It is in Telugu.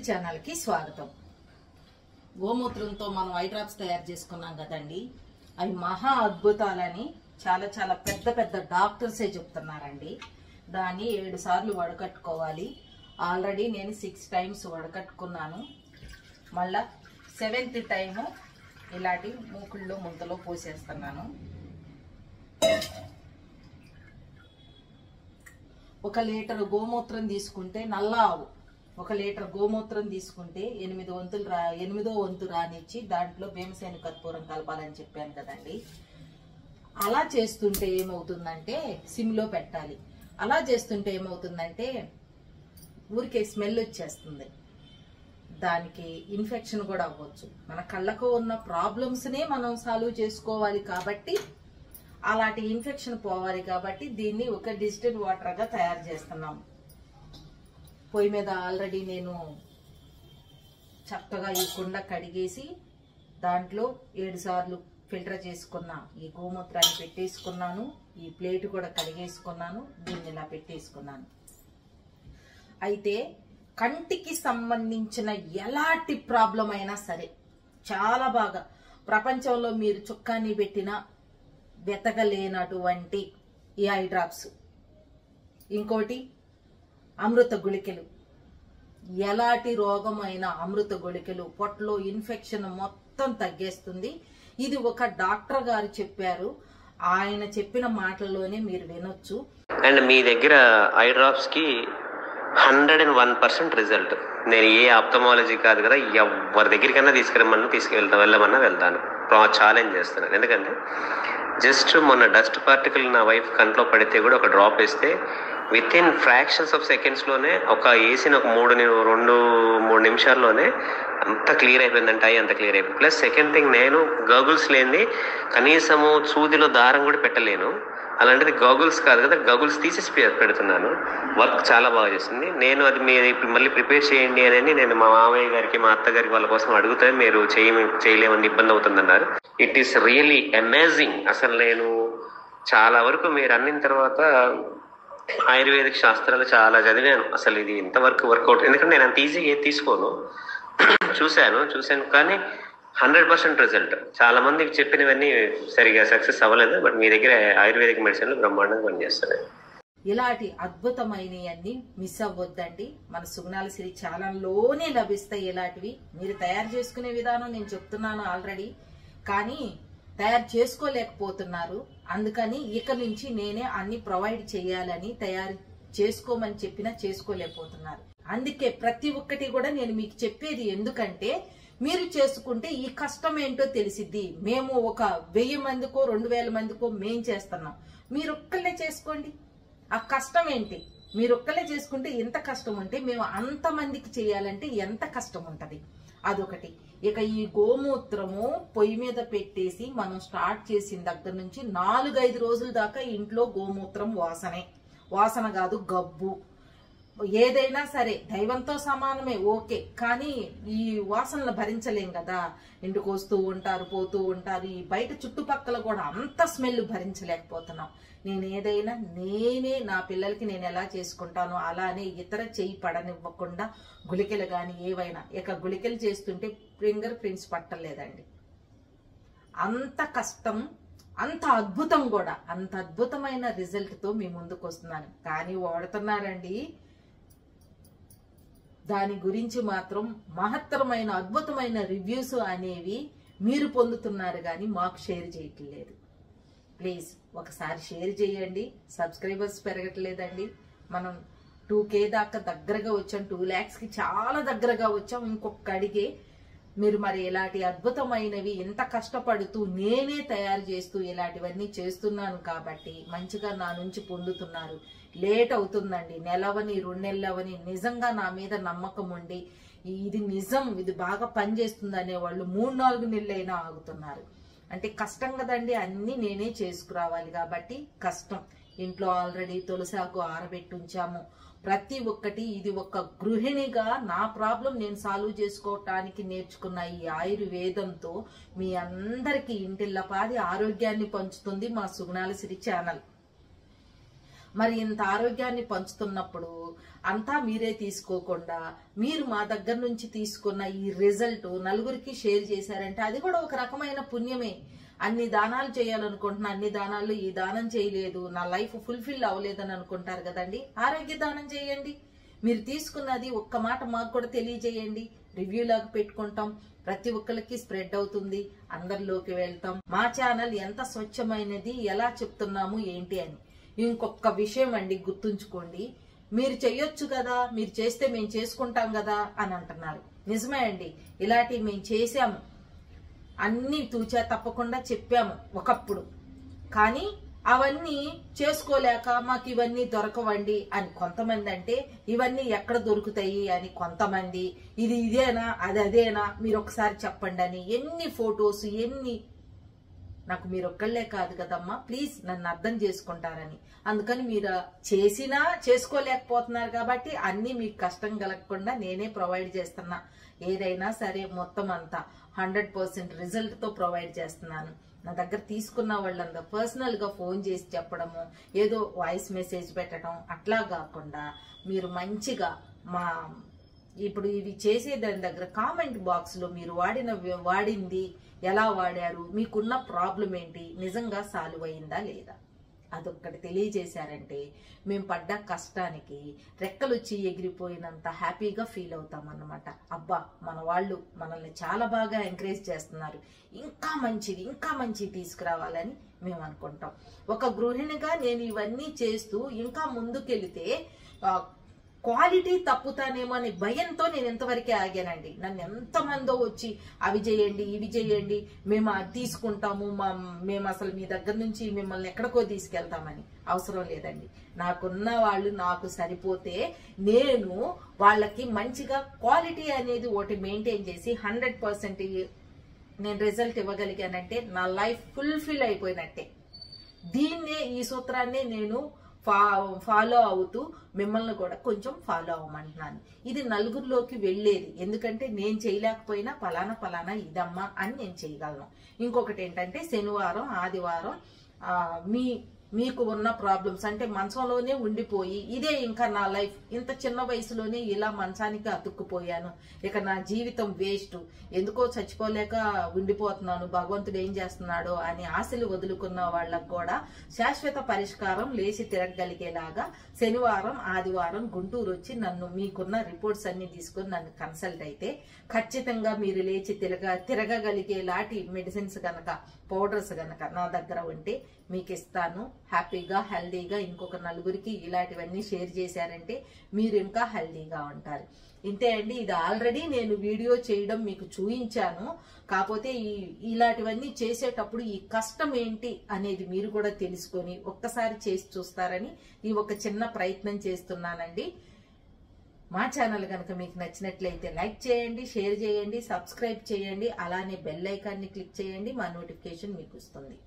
ఛానల్ కి స్వాగతం. గోమూత్రంతో మనం ఐ డ్రాప్స్ తయారు చేసుకున్నాం కదండి. అవి మహా అద్భుతాలని చాలా చాలా పెద్ద పెద్ద డాక్టర్సే చెప్తున్నారండి. దాన్ని 7 సార్లు వడకట్టుకోవాలి. ఆల్రెడీ నేను 6 టైమ్స్ వడకట్టుకున్నాను. మళ్ళా 7th టైము ఇలాంటి మూకుళ్ళు ముంతలో పోసేస్తున్నాను. 1 లీటర్ గోమూత్రం తీసుకుంటే నల్ల ఆవు 1 లీటర్ గోమూత్రం తీసుకుంటే 8 వంతు రానిచ్చి దాంట్లో భీమసేన కర్పూరం కలపాలని చెప్పాను కదండి. అలా చేస్తుంటే ఏమవుతుందంటే సిమ్లో పెట్టాలి. అలా చేస్తుంటే ఏమవుతుందంటే ఊరికే స్మెల్ వచ్చేస్తుంది. దానికి ఇన్ఫెక్షన్ కూడా అవ్వచ్చు. మన కళ్ళకు ఉన్న ప్రాబ్లమ్స్నే మనం సాల్వ్ చేసుకోవాలి కాబట్టి, అలాంటి ఇన్ఫెక్షన్ పోవాలి కాబట్టి దీన్ని ఒక డిస్టిల్డ్ వాటర్గా తయారు చేస్తున్నాం. పొయ్యి మీద ఆల్రెడీ నేను చక్కగా ఈ కుండ కడిగేసి దాంట్లో 7 సార్లు ఫిల్టర్ చేసుకున్న ఈ గోమూత్రాన్ని పెట్టేసుకున్నాను. ఈ ప్లేట్ కూడా కడిగేసుకున్నాను. దీన్ని ఇలా పెట్టేసుకున్నాను. అయితే కంటికి సంబంధించిన ఎలాంటి ప్రాబ్లం అయినా సరే చాలా బాగా ప్రపంచంలో మీరు చుక్కాని పెట్టినా వెతకలేనటువంటి ఈ ఐ డ్రాప్స్. ఇంకోటి అమృత గుళికలు. ఎలాంటి రోగమైన అమృత గుళికలు, పొట్టలో ఇన్ఫెక్షన్ మొత్తం తగ్గేస్తుంది. ఇది ఒక డాక్టర్ గారు చెప్పారు. ఆయన చెప్పిన మాటల్లోనే మీరు వినొచ్చు. అండ్ మీ దగ్గర ఐ డ్రాప్స్ కి 101% రిజల్ట్. నేను ఏ ఆప్థమాలజీ కాదు కదా, ఎవరి దగ్గరికన్నా వెళ్ళమన్నా వెళ్తాను. ఛాలెంజ్ చేస్తున్నాను. ఎందుకంటే జస్ట్ మొన్న డస్ట్ పార్టికల్ నా వైఫ్ కంట్లో పడితే కూడా ఒక డ్రాప్ వేస్తే విత్ ఇన్ ఫ్రాక్షన్స్ ఆఫ్ సెకండ్స్లోనే వేసిన ఒక 2-3 నిమిషాల్లోనే అంత క్లియర్ అయిపోయిందంటే అంత క్లియర్ అయిపోయింది. ప్లస్ సెకండ్ థింగ్, నేను గగుల్స్ లేనిది కనీసము సూదిలో దారం కూడా పెట్టలేను. అలాంటిది గగుల్స్ కాదు కదా, గగుల్స్ తీసేసి పెడుతున్నాను. వర్క్ చాలా బాగా చేస్తుంది. నేను అది మీరు మళ్ళీ ప్రిపేర్ చేయండి అని నేను మా మామయ్య గారికి, మా అత్తగారికి వాళ్ళ కోసం అడిగితే మీరు చేయలేమని ఇబ్బంది అవుతుందన్నారు. It is really amazing. అసలు నేను చాలా వరకు మీరు అన్నిన తర్వాత ఆయుర్వేదిక్ శాస్త్రాలు చాలా చదివాను. అసలు ఇది ఎంతవరకు వర్కౌట్, ఎందుకంటే నేను అంత ఈజీగా ఏది తీసుకోను. చూశాను కానీ 100% రిజల్ట్. చాలా మందికి చెప్పినవన్నీ సరిగా సక్సెస్ అవ్వలేదు. బట్ మీ దగ్గర ఆయుర్వేదిక్ మెడిసిన్లు బ్రహ్మాండంగా పనిచేస్తున్నాయి. ఇలాంటి అద్భుతమైనవన్నీ మిస్ అవ్వద్దండి. మన సుగుణాల సిరి ఛానల్లోనే లభిస్తాయి. ఇలాంటివి మీరు తయారు చేసుకునే విధానం నేను చెప్తున్నాను ఆల్రెడీ, కానీ తయారు చేసుకోలేకపోతున్నారు. అందుకని ఇక నుంచి నేనే అన్ని ప్రొవైడ్ చేయాలని, తయారు చేసుకోమని చెప్పినా చేసుకోలేకపోతున్నారు. అందుకే ప్రతి ఒక్కటి కూడా నేను మీకు చెప్పేది ఎందుకంటే మీరు చేసుకుంటే ఈ కష్టం ఏంటో తెలిసిద్ది. మేము ఒక 1000 మందికో 2000 మందికో మేం చేస్తున్నాం. మీరొక్కళ్ళే చేసుకోండి. ఆ కష్టం ఏంటి? మీరొక్కళ్ళే చేసుకుంటే ఎంత కష్టం ఉంటే మేము అంతమందికి చేయాలంటే ఎంత కష్టం ఉంటది. అదొకటి. ఇక ఈ గోమూత్రము పొయ్యి మీద పెట్టేసి మనం స్టార్ట్ చేసిన దగ్గర నుంచి 4-5 రోజుల దాకా ఇంట్లో గోమూత్రం వాసన కాదు, గబ్బు. ఏదైనా సరే దైవంతో సమానమే, ఓకే. కానీ ఈ వాసనలు భరించలేం కదా. ఇంటికి వస్తూ ఉంటారు, పోతూ ఉంటారు. ఈ బయట చుట్టుపక్కల కూడా అంత స్మెల్ భరించలేకపోతున్నాం. నేనే నా పిల్లలకి నేను ఎలా చేసుకుంటానో అలానే ఇతర చెయ్యి పడనివ్వకుండా గుళికలు కానీ ఏవైనా, ఇక గుళికలు చేస్తుంటే ఫింగర్ ప్రింట్స్ పట్టలేదండి. అంత కష్టం, అంత అద్భుతం కూడా, అంత అద్భుతమైన రిజల్ట్ తో మీ ముందుకు వస్తున్నాను. కానీ వాడుతున్నారండి, దాని గురించి మాత్రం మహత్తరమైన అద్భుతమైన రివ్యూస్ అనేవి మీరు పొందుతున్నారు కానీ మాకు షేర్ చేయట్లేదు. ప్లీజ్ ఒకసారి షేర్ చేయండి. సబ్స్క్రైబర్స్ పెరగట్లేదండి. మనం 2K దాకా దగ్గరగా వచ్చాం. 2 lakhsకి చాలా దగ్గరగా వచ్చాం. ఇంకొక అడిగే మీరు మరి ఇలాంటి అద్భుతమైనవి ఇంత కష్టపడుతూ నేనే తయారు చేస్తూ ఇలాంటివన్నీ చేస్తున్నాను కాబట్టి మంచిగా నా నుంచి పొందుతున్నారు. లేట్ అవుతుందండి, 1 నెలవని 2 నెలలవని. నిజంగా నా మీద నమ్మకం ఉండి ఇది నిజం, ఇది బాగా పనిచేస్తుంది అనేవాళ్ళు 3-4 నెలలైనా ఆగుతున్నారు. అంటే కష్టం కదండి, అన్ని నేనే చేసుకురావాలి కాబట్టి కష్టం. ఇంట్లో ఆల్రెడీ తులసాకు ఆరబెట్టి ఉంచాము. ప్రతి ఒక్కటి ఇది ఒక గృహిణిగా నా ప్రాబ్లం నేను సాల్వ్ చేసుకోవటానికి నేర్చుకున్న ఈ ఆయుర్వేదంతో మీ అందరికీ ఇంటిల్లపాది ఆరోగ్యాన్ని పంచుతుంది మా సుగుణాల సిరి ఛానల్. మరి ఇంత ఆరోగ్యాన్ని పంచుతున్నప్పుడు అంతా మీరే తీసుకోకుండా మీరు మా దగ్గర నుంచి తీసుకున్న ఈ రిజల్ట్ నలుగురికి షేర్ చేశారంటే అది కూడా ఒక రకమైన పుణ్యమే. అన్ని దానాలు చేయాలనుకుంటున్నా, అన్ని దానాలు ఈ దానం చేయలేదు, నా లైఫ్ ఫుల్ఫిల్ అవ్వలేదని అనుకుంటారు కదండి. ఆరోగ్య దానం చేయండి. మీరు తీసుకున్నది ఒక్క మాట మాకు కూడా తెలియజేయండి, రివ్యూ లాగా పెట్టుకుంటాం. ప్రతి ఒక్కరికి స్ప్రెడ్ అవుతుంది, అందరిలోకి వెళ్తాం. మా ఛానల్ ఎంత స్వచ్ఛమైనది, ఎలా చెప్తున్నాము ఏంటి అని. ఇంకొక విషయం అండి, గుర్తుంచుకోండి. మీరు చెయ్యొచ్చు కదా, మీరు చేస్తే మేము చేసుకుంటాం కదా అని అంటున్నారు. నిజమే అండి, ఇలాంటివి మేము చేసాము, అన్ని తూచా తప్పకుండా చెప్పాము ఒకప్పుడు. కానీ అవన్నీ చేసుకోలేక మాకు ఇవన్నీ దొరకవండి అని కొంతమంది అంటే, ఇవన్నీ ఎక్కడ దొరుకుతాయి అని కొంతమంది, ఇది ఇదేనా అది అదేనా మీరు ఒకసారి చెప్పండి అని ఎన్ని ఫొటోస్ ఎన్ని. నాకు మీరు ఒక్కళ్లే కాదు కదమ్మా, ప్లీజ్ నన్ను అర్థం చేసుకుంటారని. అందుకని మీరు చేసినా చేసుకోలేకపోతున్నారు కాబట్టి అన్ని మీకు కష్టం కలగకుండా నేనే ప్రొవైడ్ చేస్తున్నా. ఏదైనా సరే మొత్తం అంతా 100% రిజల్ట్ తో ప్రొవైడ్ చేస్తున్నాను. నా దగ్గర తీసుకున్న వాళ్ళందరూ పర్సనల్ గా ఫోన్ చేసి చెప్పడము, ఏదో వాయిస్ మెసేజ్ పెట్టడం అట్లా కాకుండా మీరు మంచిగా మా ఇప్పుడు ఇవి చేసే దాని దగ్గర కామెంట్ బాక్స్ లో మీరు వాడింది ఎలా వాడారు, మీకున్న ప్రాబ్లం ఏంటి, నిజంగా సాల్వ్ అయిందా లేదా, అదొక్కటి తెలియజేశారంటే మేము పడ్డ కష్టానికి రెక్కలు వచ్చి ఎగిరిపోయినంత హ్యాపీగా ఫీల్ అవుతాం అన్నమాట. అబ్బా మన వాళ్ళు మనల్ని చాలా బాగా ఎంకరేజ్ చేస్తున్నారు, ఇంకా మంచిది తీసుకురావాలని మేము అనుకుంటాం. ఒక గృహిణిగా నేను ఇవన్నీ చేస్తూ ఇంకా ముందుకెళ్తే క్వాలిటీ తప్పుతానేమో అనే భయంతో నేను ఎంతవరకే ఆగానండి. నన్ను ఎంతమందో వచ్చి అవి చేయండి ఇవి చేయండి, మేము అది తీసుకుంటాము, మేము అసలు మీ దగ్గర నుంచి మిమ్మల్ని ఎక్కడికో తీసుకెళ్తామని. అవసరం లేదండి. నాకున్న వాళ్ళు నాకు సరిపోతే నేను వాళ్ళకి మంచిగా క్వాలిటీ అనేది ఒకటి మెయింటైన్ చేసి 100% నేను రిజల్ట్ ఇవ్వగలిగానంటే నా లైఫ్ ఫుల్ఫిల్ అయిపోయినట్టే. దీన్నే ఈ సూత్రాన్నే నేను ఫాలో అవుతూ మిమ్మల్ని కూడా కొంచెం ఫాలో అవ్వమంటున్నాను. ఇది నలుగురిలోకి వెళ్ళేది, ఎందుకంటే నేను చేయలేకపోయినా పలానా ఇదమ్మా అని నేను చేయగలను. ఇంకొకటి ఏంటంటే శనివారం ఆదివారం మీకు ఉన్న ప్రాబ్లమ్స్ అంటే మంచంలోనే ఉండిపోయి ఇదే ఇంకా నా లైఫ్, ఇంత చిన్న వయసులోనే ఇలా మంచానికి అతుక్కుపోయాను, ఇక నా జీవితం వేస్ట్, ఎందుకో చచ్చిపోలేక ఉండిపోతున్నాను, భగవంతుడు ఏం చేస్తున్నాడో అని ఆశలు వదులుకున్న వాళ్ళకు కూడా శాశ్వత పరిష్కారం లేచి తిరగగలిగేలాగా శనివారం ఆదివారం గుంటూరు వచ్చి నన్ను మీకున్న రిపోర్ట్స్ అన్ని తీసుకుని నన్ను కన్సల్ట్ అయితే ఖచ్చితంగా మీరు లేచి తిరగగలిగేలాంటి మెడిసిన్స్ గనక పౌడర్స్ గనక నా దగ్గర ఉంటే మీకు ఇస్తాను. హ్యాపీగా హెల్దీగా ఇంకొక నలుగురికి ఇలాంటివన్నీ షేర్ చేశారంటే మీరు ఇంకా హెల్దీగా ఉంటారు. ఇంతే అండి. ఇది ఆల్రెడీ నేను వీడియో చేయడం మీకు చూయించాను. కాకపోతే ఇలాంటివన్నీ చేసేటప్పుడు ఈ కష్టం ఏంటి అనేది మీరు కూడా తెలుసుకొని ఒక్కసారి చేసి చూస్తారని ఈ ఒక చిన్న ప్రయత్నం చేస్తున్నానండి. మా ఛానల్ కనుక మీకు నచ్చినట్లయితే లైక్ చేయండి, షేర్ చేయండి, సబ్స్క్రైబ్ చేయండి, అలానే బెల్ ఐకాన్ని క్లిక్ చేయండి. మా నోటిఫికేషన్ మీకు వస్తుంది.